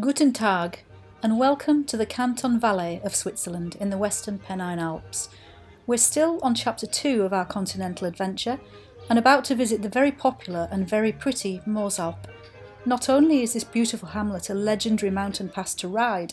Guten Tag, and welcome to the Canton Valais of Switzerland in the Western Pennine Alps. We're still on chapter 2 of our continental adventure and about to visit the very popular and very pretty Moosalp. Not only is this beautiful hamlet a legendary mountain pass to ride,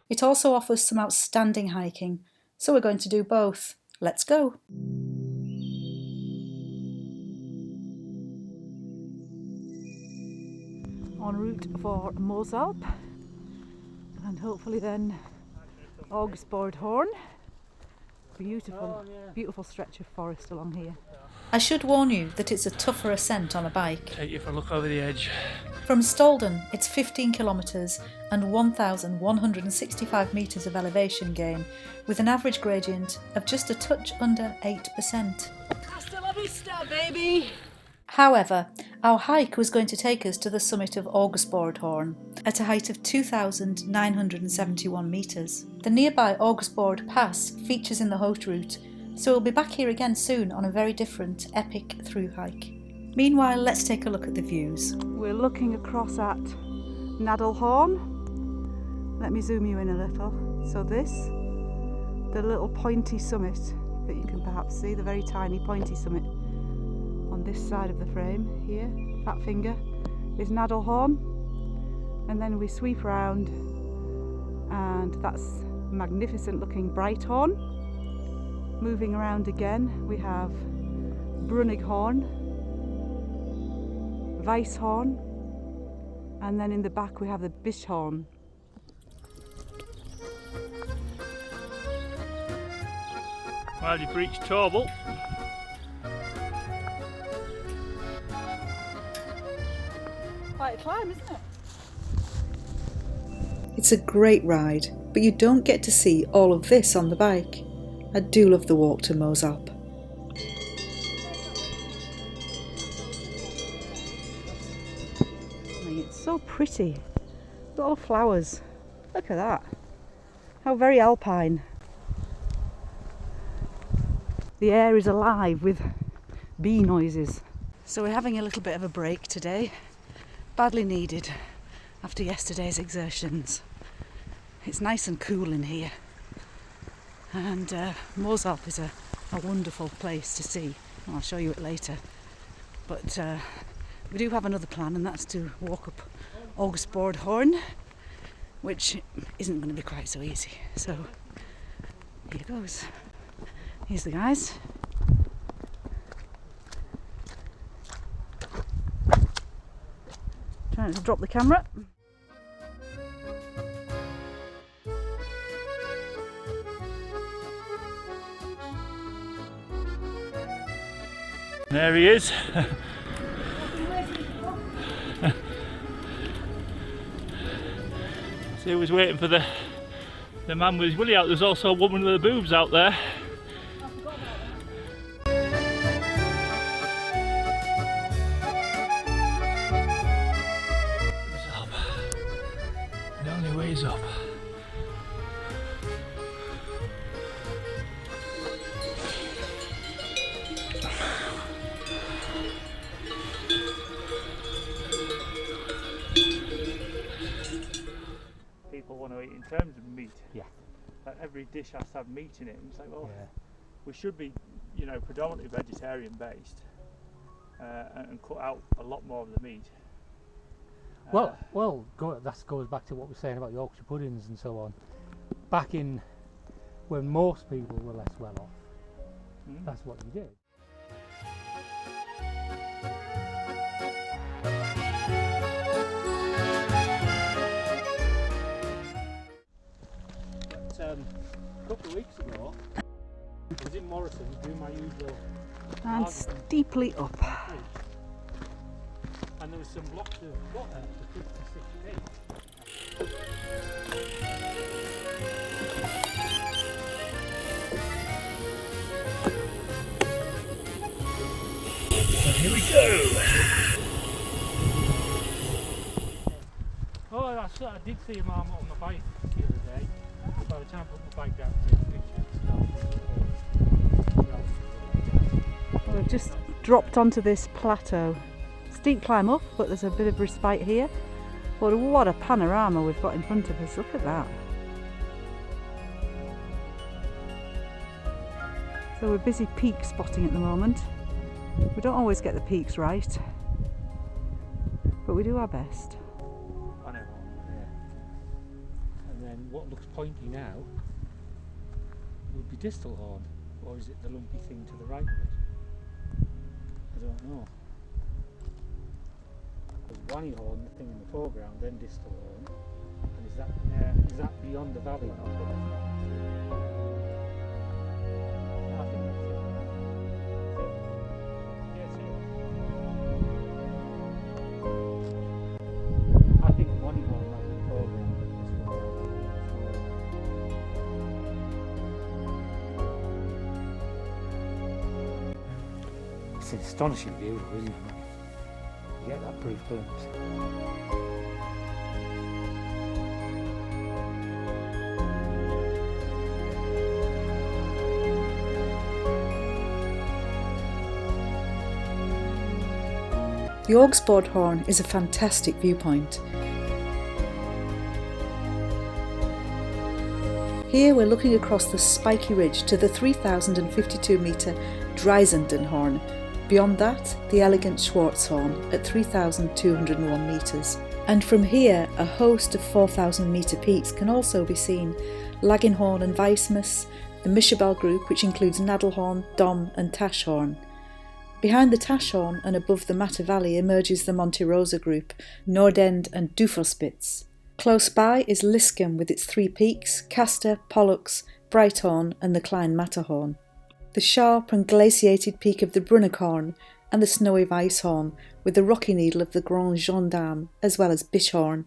it also offers some outstanding hiking, so we're going to do both. Let's go! En route for Moosalp and hopefully then Augstbordhorn. Beautiful stretch of forest along here. I should warn you that it's a tougher ascent on a bike. Take you for a look over the edge. From Stalden, it's 15 kilometres and 1,165 metres of elevation gain, with an average gradient of just a touch under 8%. Hasta la vista, baby! However, our hike was going to take us to the summit of Augstbordhorn at a height of 2,971 metres. The nearby Augstbord Pass features in the haute route, so we'll be back here again soon on a very different, epic through hike. Meanwhile, let's take a look at the views. We're looking across at Nadelhorn. Let me zoom you in a little. So this, the little pointy summit that you can perhaps see, the very tiny pointy summit on this side of the frame here, fat finger, is Nadelhorn, and then we sweep around and that's magnificent looking Breithorn. Moving around again we have Brunnighorn, Weisshorn, and then in the back we have the Bischhorn. Well, you've reached Törbel. Quite a climb, isn't it? It's a great ride, but you don't get to see all of this on the bike. I do love the walk to Moosalp. It's so pretty. Look at all the flowers. Look at that. How very alpine. The air is alive with bee noises. So we're having a little bit of a break today. Badly needed after yesterday's exertions. It's nice and cool in here, and Moosalp is a wonderful place to see. I'll show you it later, but we do have another plan, and that's to walk up Augstbordhorn, which isn't going to be quite so easy. So here goes. Here's the guys. Trying to drop the camera. There he is. So he was waiting for the man with his willy out. There's also a woman with the boobs out there. Ways up. People want to eat in terms of meat. Yeah. Like every dish has to have meat in it. And it's like, well, yeah, we should be, predominantly vegetarian based, and cut out a lot more of the meat. That goes back to what we're saying about Yorkshire puddings and so on. Back in when most people were less well off, that's what you did. But, a couple of weeks ago, I was in Morrison doing my usual And steeply up. And there was some blocks of water for 56 feet. Here we go. Oh, I did see a marmot on my bike the other day. By the time I put my bike down to take a picture, We've just dropped onto this plateau. It's steep climb up, but there's a bit of respite here. But what a panorama we've got in front of us, look at that. So we're busy peak spotting at the moment. We don't always get the peaks right, but we do our best. I know, yeah. And then what looks pointy now would be Distalhorn, or is it the lumpy thing to the right of it? I don't know. There's Wannyhorn, the thing in the foreground, then Distalhorn, and is that beyond the valley? I think that's it. Yes, I think Wannyhorn might be the foreground of this one. It's an astonishing view, isn't it? You get that brief glimpse. The Augstbordhorn is a fantastic viewpoint. Here we're looking across the spiky ridge to the 3,052 metre Dreisendenhorn. Beyond that, the elegant Schwarzhorn at 3,201 metres. And from here, a host of 4,000 metre peaks can also be seen: Laginhorn and Weissmus, the Mischabel group, which includes Nadelhorn, Dom and Taschhorn. Behind the Taschhorn and above the Matte Valley emerges the Monte Rosa group, Nordend and Duvelspitz. Close by is Liscum with its three peaks, Castor, Pollux, Breithorn and the Klein Matterhorn. The sharp and glaciated peak of the Brunnerkorn and the snowy Weisshorn with the rocky needle of the Grand Gendarme, as well as Bischhorn.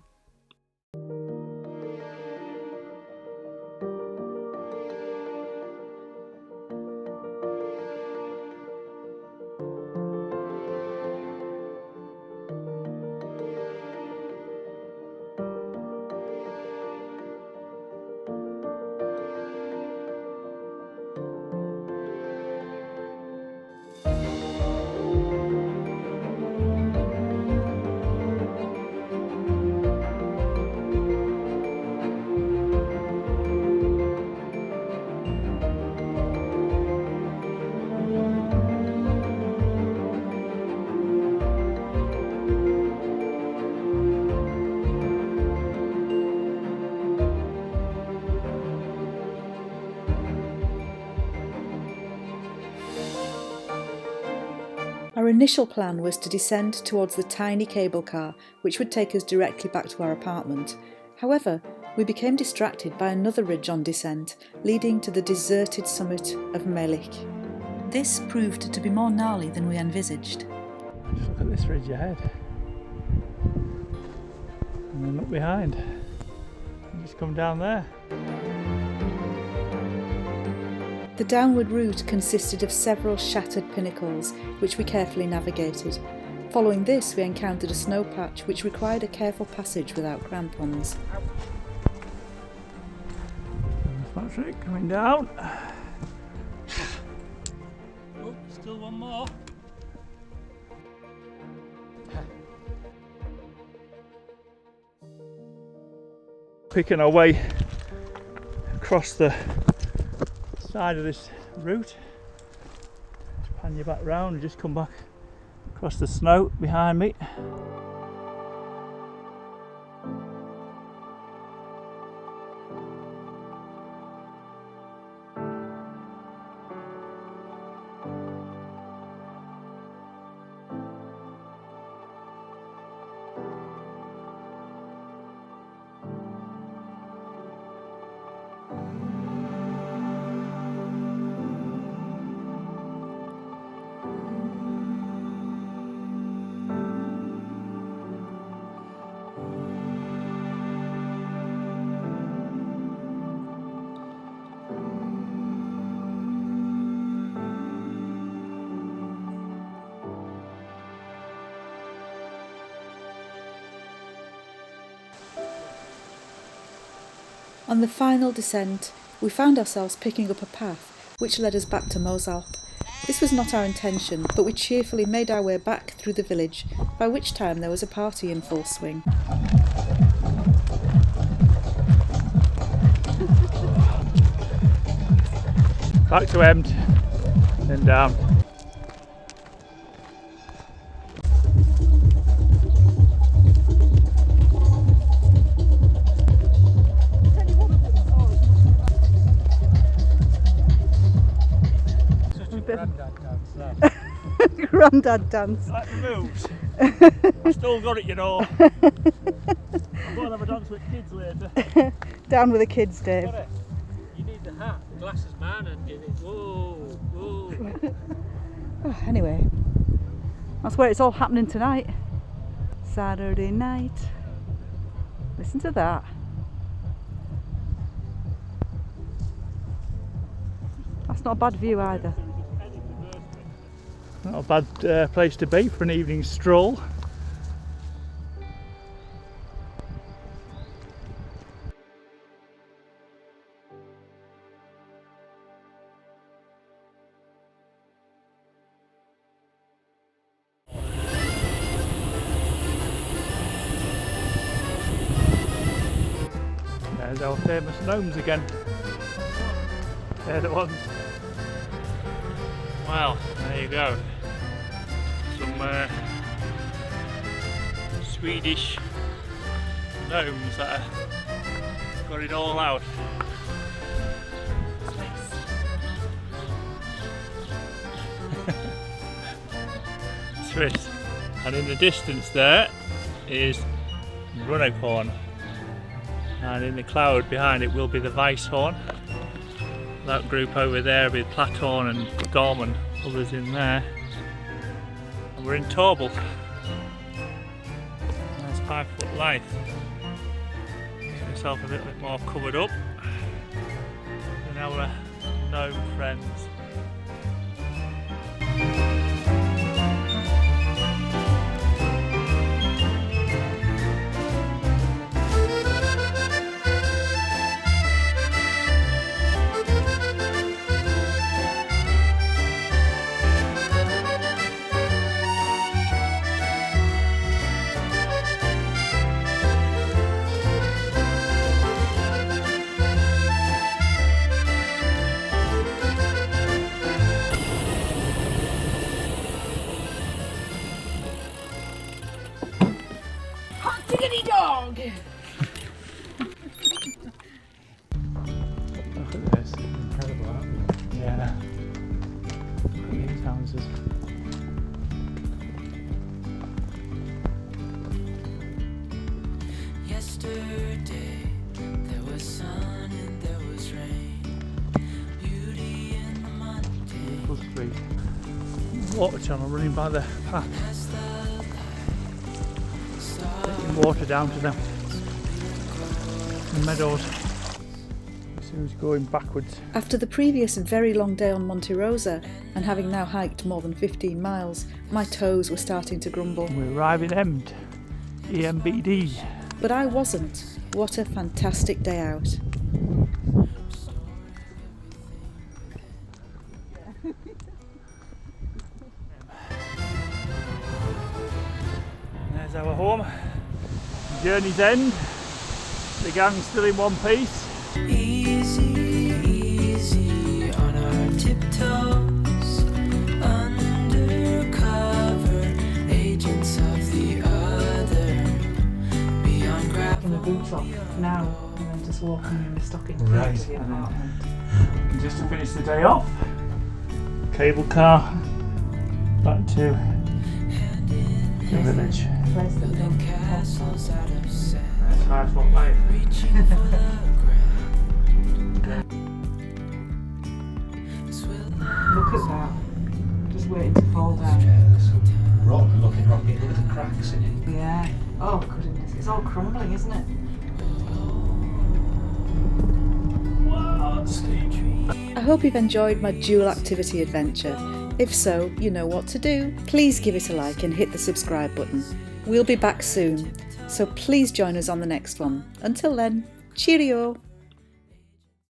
Our initial plan was to descend towards the tiny cable car, which would take us directly back to our apartment. However, we became distracted by another ridge on descent, leading to the deserted summit of Meilich. This proved to be more gnarly than we envisaged. Just look at this ridge ahead. And then look behind. And just come down there. The downward route consisted of several shattered pinnacles, which we carefully navigated. Following this, we encountered a snow patch which required a careful passage without crampons. Patrick coming down. Oh, still one more. Picking our way across the side of this route. Just pan you back round and just come back across the snow behind me. On the final descent, we found ourselves picking up a path which led us back to Moosalp. This was not our intention, but we cheerfully made our way back through the village by which time there was a party in full swing. Back to Embd, then down. Grandad dance. Like the moves. I've still got it, you know. I'm going to have a dance with kids later. Down with the kids, Dave. You need the hat, the glasses man, and give it whoa, whoa. Oh, anyway, that's where it's all happening tonight. Saturday night. Listen to that. That's not a bad view either. Not a bad place to be for an evening stroll. There's our famous gnomes again. They're the ones. Well, there you go. Some Swedish gnomes that have got it all out. Swiss. And in the distance there is Nadelhorn, and in the cloud behind it will be the Weisshorn. That group over there with Plateau and Gorman, others in there. And we're in Törbel. Nice 5 foot light. Get yourself a little bit more covered up than our gnome friends. Diggity dog! Look at this. Incredible, aren't they? Yeah. Look at these houses. Yesterday there was sun and there was rain. Beauty in the Monday. Beautiful street. Water channel running by the path. Taking water down to the meadows. It seems going backwards. After the previous very long day on Monte Rosa, and having now hiked more than 15 miles, my toes were starting to grumble. We arrive in Embd, Embd. But I wasn't. What a fantastic day out. There's our home. Journey's end. The gang's still in one piece. Easy, easy on our tiptoes. Undercover agents of the other. Beyond gravel. The boots off now, and then just walking in the stocking feet Right, to the and then- apartment. And just to finish the day off, cable car back to the village. Place that we don't Castles out of sand. That's 5 foot light. Reaching for the ground. Look at that. Just waiting to fall down. Rock looking rock, look at the cracks in it. Yeah. Oh goodness, it's all crumbling, isn't it? Wow, that's steep. I hope you've enjoyed my dual activity adventure. If so, you know what to do. Please give it a like and hit the subscribe button. We'll be back soon, so please join us on the next one. Until then, cheerio!